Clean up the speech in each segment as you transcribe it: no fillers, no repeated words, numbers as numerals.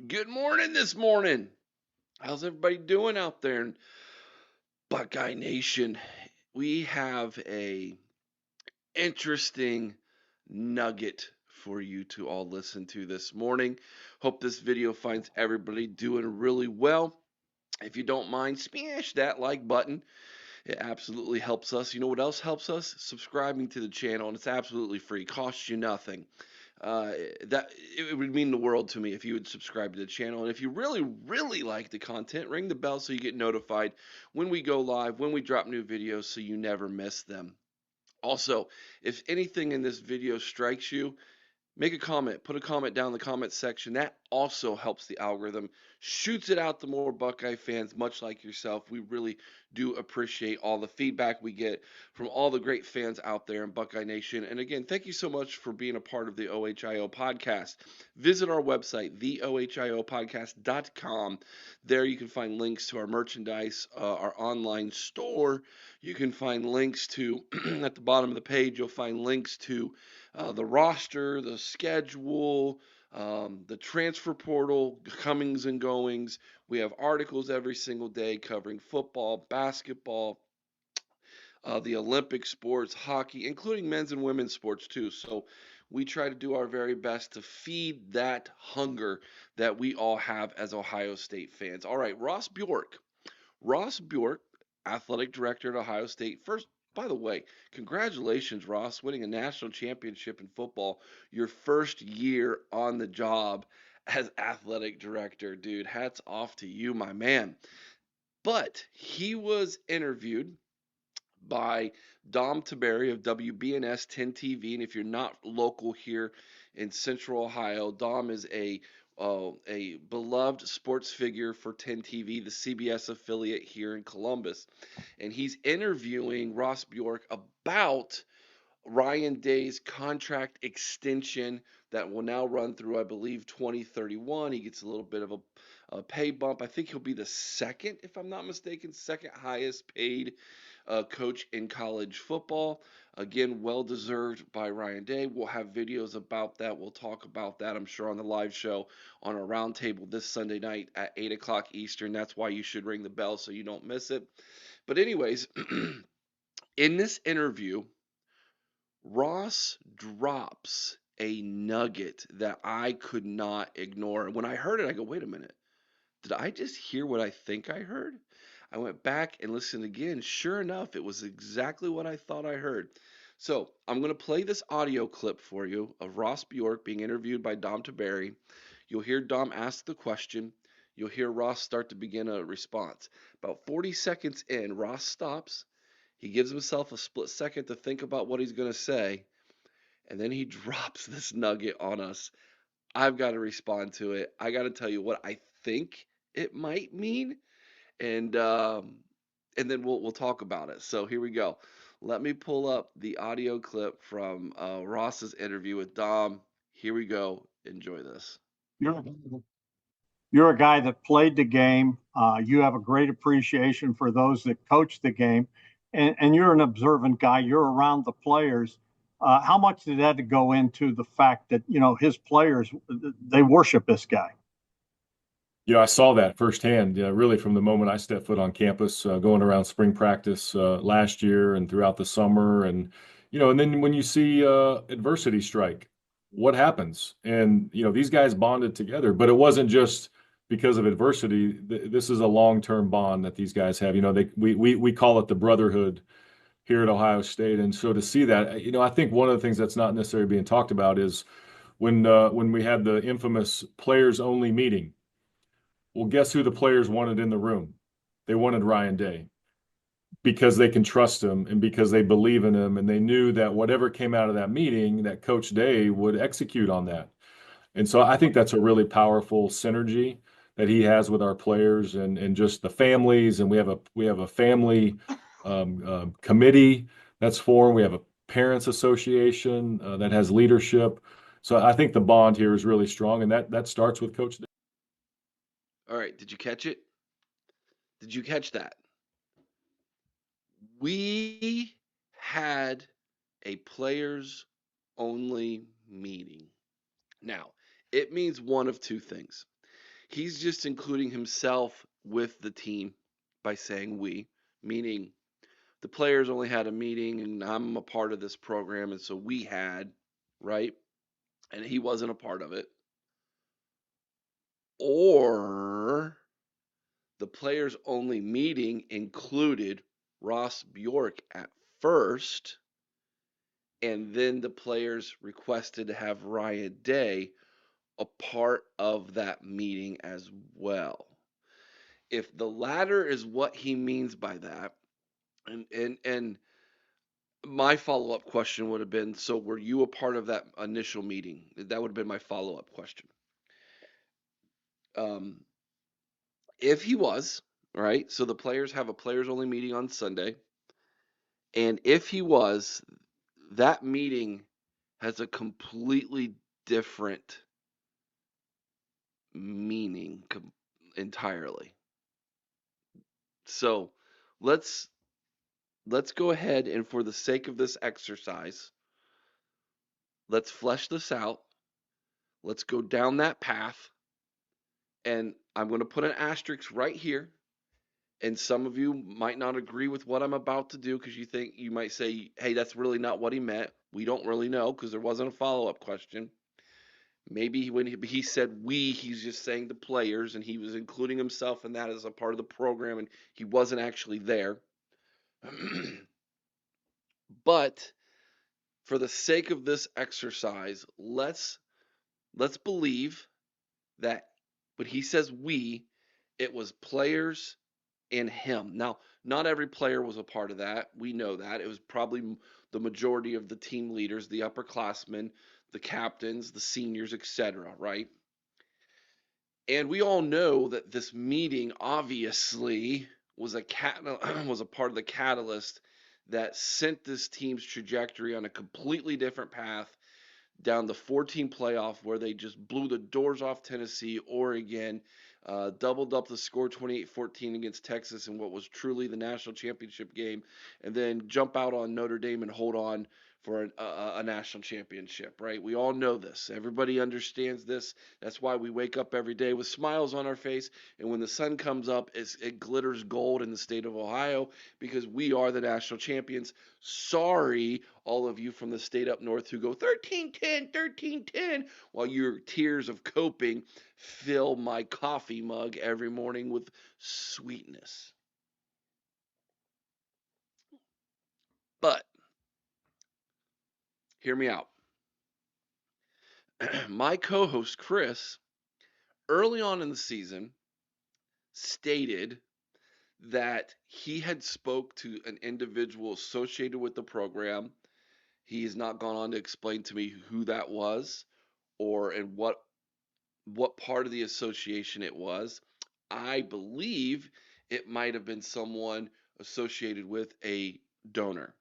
Good morning this morning. How's everybody doing out there in Buckeye Nation? We have a interesting nugget for you to all listen to this morning. Hope this video finds everybody doing really well. If you don't mind, smash that like button. It absolutely helps us. You know what else helps us? Subscribing to the channel, and it's absolutely free, costs you nothing. Uh, that it would mean the world to me if you would subscribe to the channel. And if you really, really like the content, ring the bell so you get notified when we go live, when we drop new videos, so you never miss them. Also, if anything in this video strikes you, make a comment, put a comment down in the comment section. That also helps the algorithm, shoots it out to more Buckeye fans, much like yourself. We really do appreciate all the feedback we get from all the great fans out there in Buckeye Nation. And again, thank you so much for being a part of the OHIO podcast. Visit our website, theohiopodcast.com. There you can find links to our merchandise, our online store. You can find links to, at the bottom of the page, you'll find links to the roster, the schedule, the transfer portal, comings and goings. We have articles every single day covering football, basketball, the Olympic sports, hockey, including men's and women's sports too. So we try to do our very best to feed that hunger that we all have as Ohio State fans. All right, Ross Bjork. Ross Bjork, athletic director at Ohio State. First, by the way, congratulations, Ross, winning a national championship in football your first year on the job as athletic director. Dude, hats off to you, my man. But he was interviewed by Dom Tiberi of WBNS 10 TV. And if you're not local here in Central Ohio, Dom is a beloved sports figure for 10 TV, the CBS affiliate here in Columbus. And he's interviewing Ross Bjork about Ryan Day's contract extension that will now run through, I believe, 2031. He gets a little bit of a pay bump. I think he'll be the second, if I'm not mistaken, second highest paid coach in college football. Again, well deserved by Ryan Day. We'll have videos about that. We'll talk about that, I'm sure, on the live show on our roundtable this Sunday night at 8 o'clock Eastern. That's why you should ring the bell so you don't miss it. But, anyways, in this interview, Ross drops a nugget that I could not ignore. When I heard it, I go, wait a minute. Did I just hear what I think I heard? I went back and listened again. Sure enough, it was exactly what I thought I heard. So I'm going to play this audio clip for you of Ross Bjork being interviewed by Dom Tiberi. You'll hear Dom ask the question. You'll hear Ross start to begin a response. About 40 seconds in, Ross stops. He gives himself a split second to think about what he's going to say. And then he drops this nugget on us. I've got to respond to it. I got to tell you what I think it might mean, and then we'll talk about it. So here we go. Let me pull up the audio clip from Ross's interview with Dom. Here we go. Enjoy this. You're you're a guy that played the game. You have a great appreciation for those that coach the game, and you're an observant guy. You're around the players. How much did that go into the fact that his players, they worship this guy? I saw that firsthand, really from the moment I stepped foot on campus, going around spring practice last year and throughout the summer. And then when you see adversity strike, what happens? And, these guys bonded together, but it wasn't just because of adversity. This is a long-term bond that these guys have. We call it the brotherhood here at Ohio State. And so to see that, I think one of the things that's not necessarily being talked about is when we had the infamous players only meeting. Well, guess who the players wanted in the room? They wanted Ryan Day because they can trust him and because they believe in him, and they knew that whatever came out of that meeting, that Coach Day would execute on that. And so I think that's a really powerful synergy that he has with our players and just the families. And we have a family committee that's formed. We have a parents association that has leadership. So I think the bond here is really strong, and that starts with Coach Day. All right, did you catch it? Did you catch that? We had a players only meeting. Now, it means one of two things. He's just including himself with the team by saying we, meaning the players only had a meeting and I'm a part of this program, and so we had, right? And he wasn't a part of it. Or the players only meeting included Ross Bjork at first, and then the players requested to have Ryan Day a part of that meeting as well. If the latter is what he means by that, and my follow-up question would have been, so were you a part of that initial meeting? That would have been my follow-up question. Um, if he was, right? So the players have a players only meeting on Sunday. And if he was, that meeting has a completely different meaning entirely. So let's let's go ahead and for the sake of this exercise, let's flesh this out. Let's go down that path. And I'm going to put an asterisk right here. And some of you might not agree with what I'm about to do because you might say, hey, that's really not what he meant. We don't really know because there wasn't a follow up question. Maybe when he said we, he's just saying the players and he was including himself in that as a part of the program and he wasn't actually there. But for the sake of this exercise, let's believe that when he says we, it was players and him. Now, not every player was a part of that. We know that. It was probably the majority of the team leaders, the upperclassmen, the captains, the seniors, etc., right? And we all know that this meeting obviously was was a part of the catalyst that sent this team's trajectory on a completely different path down the 14 playoff where they just blew the doors off Tennessee, Oregon, doubled up the score 28-14 against Texas in what was truly the national championship game, and then jump out on Notre Dame and hold on for a national championship, right? We all know this. Everybody understands this. That's why we wake up every day with smiles on our face, and when the sun comes up, it glitters gold in the state of Ohio because we are the national champions. Sorry, all of you from the state up north who go 13-10, 13-10, while your tears of coping fill my coffee mug every morning with sweetness. But hear me out. My co-host Chris, early on in the season, stated that he had spoke to an individual associated with the program. He has not gone on to explain to me who that was or in what part of the association it was. I believe it might have been someone associated with a donor.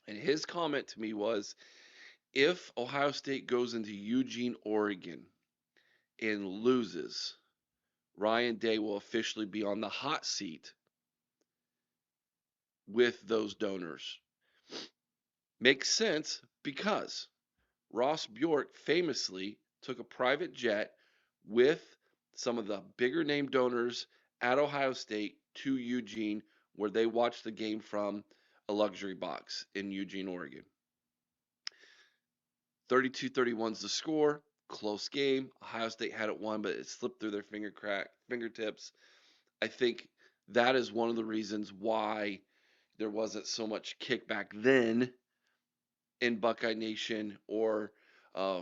And his comment to me was, if Ohio State goes into Eugene, Oregon and loses, Ryan Day will officially be on the hot seat with those donors. Makes sense because Ross Bjork famously took a private jet with some of the bigger name donors at Ohio State to Eugene, where they watched the game from a luxury box in Eugene, Oregon. 32-31's the score. Close game. Ohio State had it won, but it slipped through their fingertips. I think that is one of the reasons why there wasn't so much kickback then in Buckeye Nation or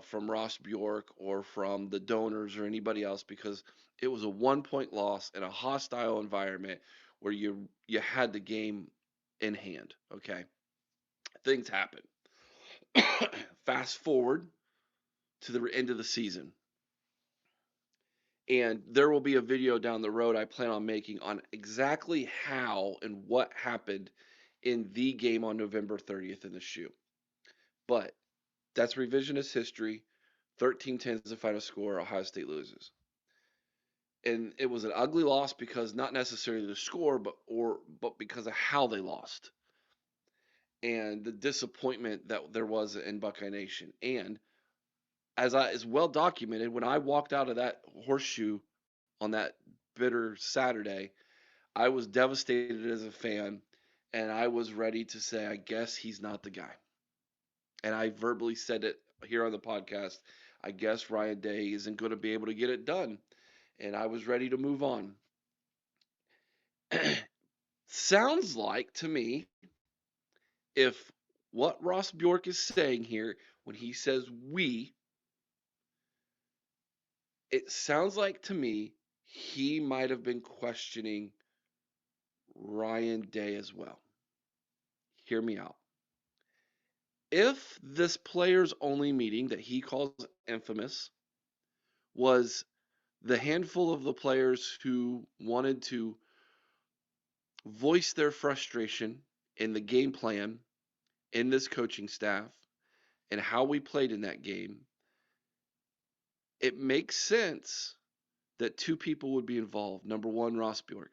from Ross Bjork or from the donors or anybody else because it was a 1 point loss in a hostile environment where you had the game in hand. Okay, things happen. Fast forward to the end of the season. And there will be a video down the road I plan on making on exactly how and what happened in the game on November 30th in the shoe. But that's revisionist history. 13-10 is the final score. Ohio State loses. And it was an ugly loss because not necessarily the score, but because of how they lost. And the disappointment that there was in Buckeye Nation. And as is well documented, when I walked out of that horseshoe on that bitter Saturday, I was devastated as a fan, and I was ready to say, I guess he's not the guy. And I verbally said it here on the podcast. I guess Ryan Day isn't going to be able to get it done. And I was ready to move on. Sounds like to me, if what Ross Bjork is saying here, when he says we, it sounds like to me he might have been questioning Ryan Day as well. Hear me out. If this players only meeting that he calls infamous was the handful of the players who wanted to voice their frustration in the game plan, in this coaching staff, and how we played in that game, it makes sense that two people would be involved. Number one, Ross Bjork.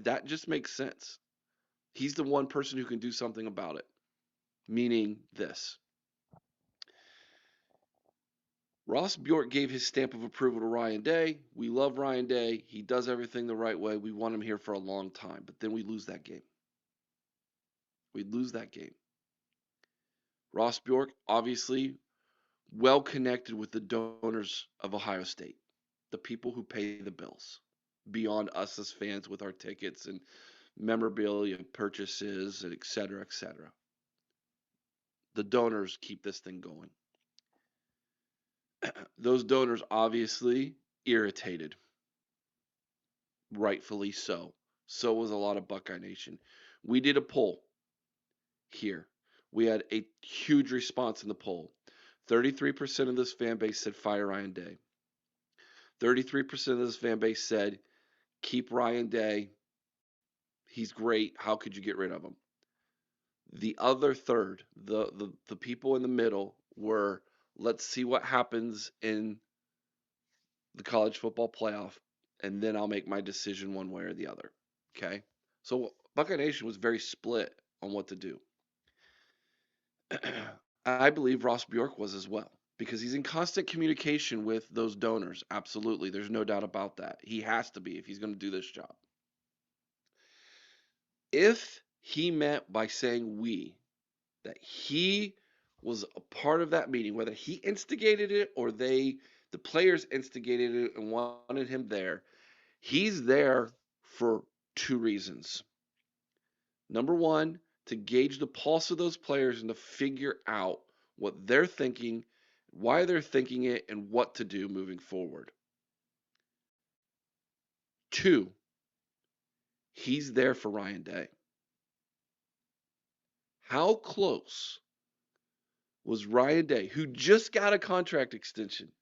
That just makes sense. He's the one person who can do something about it, meaning this. Ross Bjork gave his stamp of approval to Ryan Day. We love Ryan Day. He does everything the right way. We want him here for a long time, but then we lose that game. We lose that game. Ross Bjork, obviously, well connected with the donors of Ohio State, the people who pay the bills, beyond us as fans with our tickets and memorabilia purchases, and et cetera, et cetera. The donors keep this thing going. Those donors obviously irritated, rightfully so. So was a lot of Buckeye Nation. We did a poll here. We had a huge response in the poll. 33% of this fan base said fire Ryan Day. 33% of this fan base said keep Ryan Day. He's great. How could you get rid of him? The other third, the people in the middle, were let's see what happens in the college football playoff, and then I'll make my decision one way or the other. Okay? So Buckeye Nation was very split on what to do. I believe Ross Bjork was as well, because he's in constant communication with those donors. Absolutely. There's no doubt about that. He has to be if he's going to do this job. If he meant by saying we that he was a part of that meeting, whether he instigated it or the players instigated it and wanted him there, he's there for two reasons. Number one, to gauge the pulse of those players and to figure out what they're thinking, why they're thinking it, and what to do moving forward. Two, he's there for Ryan Day. How close was Ryan Day, who just got a contract extension,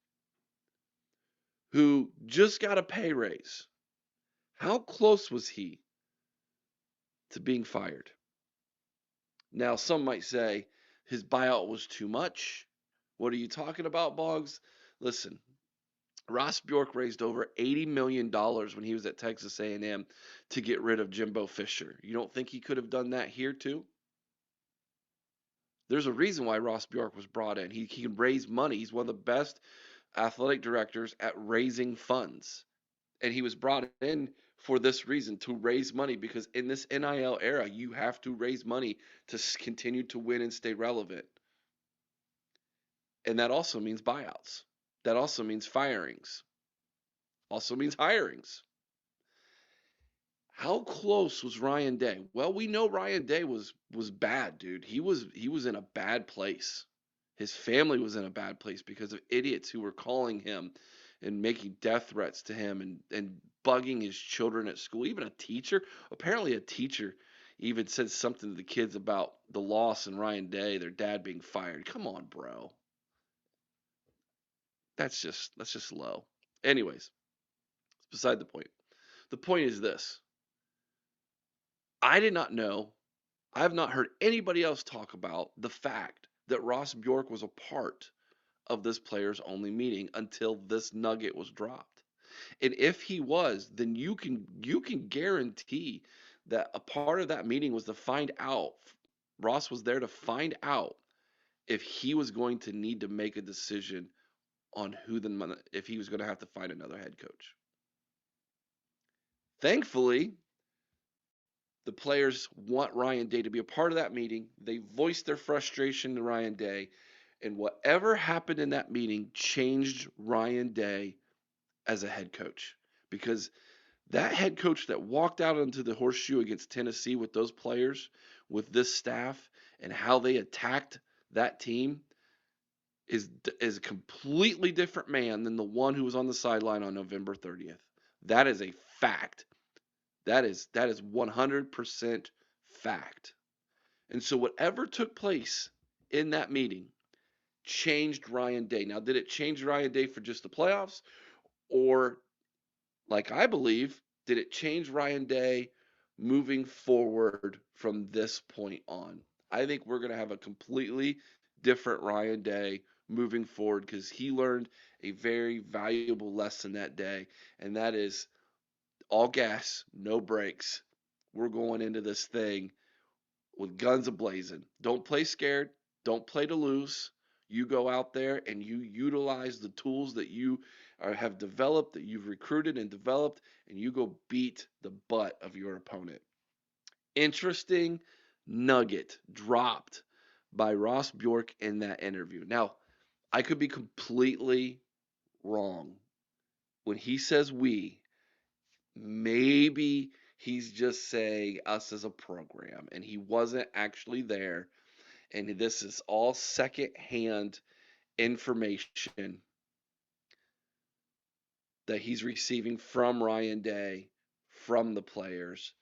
who just got a pay raise? How close was he to being fired? Now, some might say his buyout was too much. What are you talking about, Boggs? Listen, Ross Bjork raised over $80 million when he was at Texas A&M to get rid of Jimbo Fisher. You don't think he could have done that here too? There's a reason why Ross Bjork was brought in. He can raise money. He's one of the best athletic directors at raising funds. And he was brought in for this reason, to raise money, because in this NIL era, you have to raise money to continue to win and stay relevant. And that also means buyouts. That also means firings. Also means hirings. How close was Ryan Day? Well, we know Ryan Day was bad, dude. He was in a bad place. His family was in a bad place because of idiots who were calling him and making death threats to him and bugging his children at school. Even a teacher, apparently a teacher even said something to the kids about the loss and Ryan Day, their dad being fired. Come on, bro. That's just low. Anyways, it's beside the point. The point is this. I did not know, I have not heard anybody else talk about the fact that Ross Bjork was a part of this players only meeting until this nugget was dropped. And if he was, then you can guarantee that a part of that meeting was to find out, Ross was there to find out if he was going to need to make a decision on if he was going to have to find another head coach. Thankfully, the players want Ryan Day to be a part of that meeting. They voiced their frustration to Ryan Day, and whatever happened in that meeting changed Ryan Day as a head coach, because that head coach that walked out into the horseshoe against Tennessee with those players, with this staff, and how they attacked that team is a completely different man than the one who was on the sideline on November 30th. That is a fact. That is 100% fact. And so whatever took place in that meeting changed Ryan Day. Now, did it change Ryan Day for just the playoffs, or, like I believe, did it change Ryan Day moving forward from this point on? I think we're going to have a completely different Ryan Day moving forward, because he learned a very valuable lesson that day, and that is all gas, no brakes. We're going into this thing with guns ablazing. Don't play scared. Don't play to lose. You go out there and you utilize the tools that you have developed, that you've recruited and developed, and you go beat the butt of your opponent. Interesting nugget dropped by Ross Bjork in that interview. Now, I could be completely wrong. When he says we, maybe he's just saying us as a program and he wasn't actually there, and this is all secondhand information that he's receiving from Ryan Day, from the players,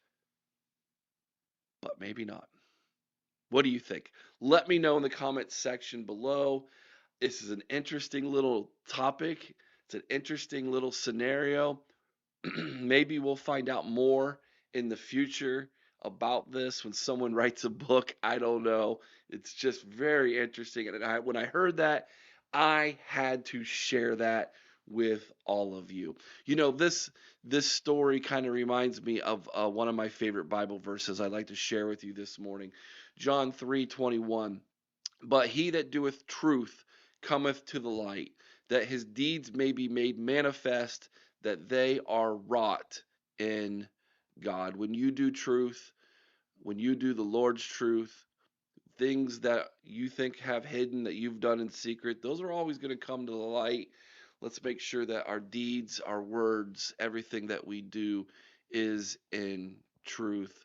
but maybe not. What do you think? Let me know in the comments section below. This is an interesting little topic. It's an interesting little scenario. Maybe we'll find out more in the future about this when someone writes a book. I don't know. It's just very interesting. And when I heard that, I had to share that with all of you. This story kind of reminds me of one of my favorite Bible verses I'd like to share with you this morning. John 3:21. But he that doeth truth cometh to the light, that his deeds may be made manifest, that they are wrought in God. When you do truth, when you do the Lord's truth, things that you think have hidden that you've done in secret, those are always going to come to the light. Let's make sure that our deeds, our words, everything that we do is in truth.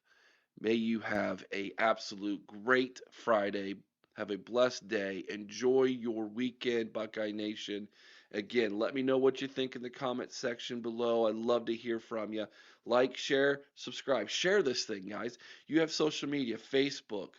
May you have a absolute great Friday. Have a blessed day. Enjoy your weekend, Buckeye Nation. Again, let me know what you think in the comment section below. I'd love to hear from you. Like, share, subscribe. Share this thing, guys. You have social media, Facebook,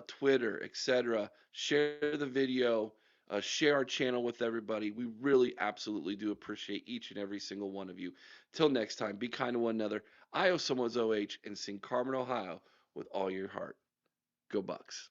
Twitter, etc. Share the video. Share our channel with everybody. We really absolutely do appreciate each and every single one of you. Till next time, be kind to one another. I owe someone's OH, and sing Carmen, Ohio with all your heart. Go Bucks.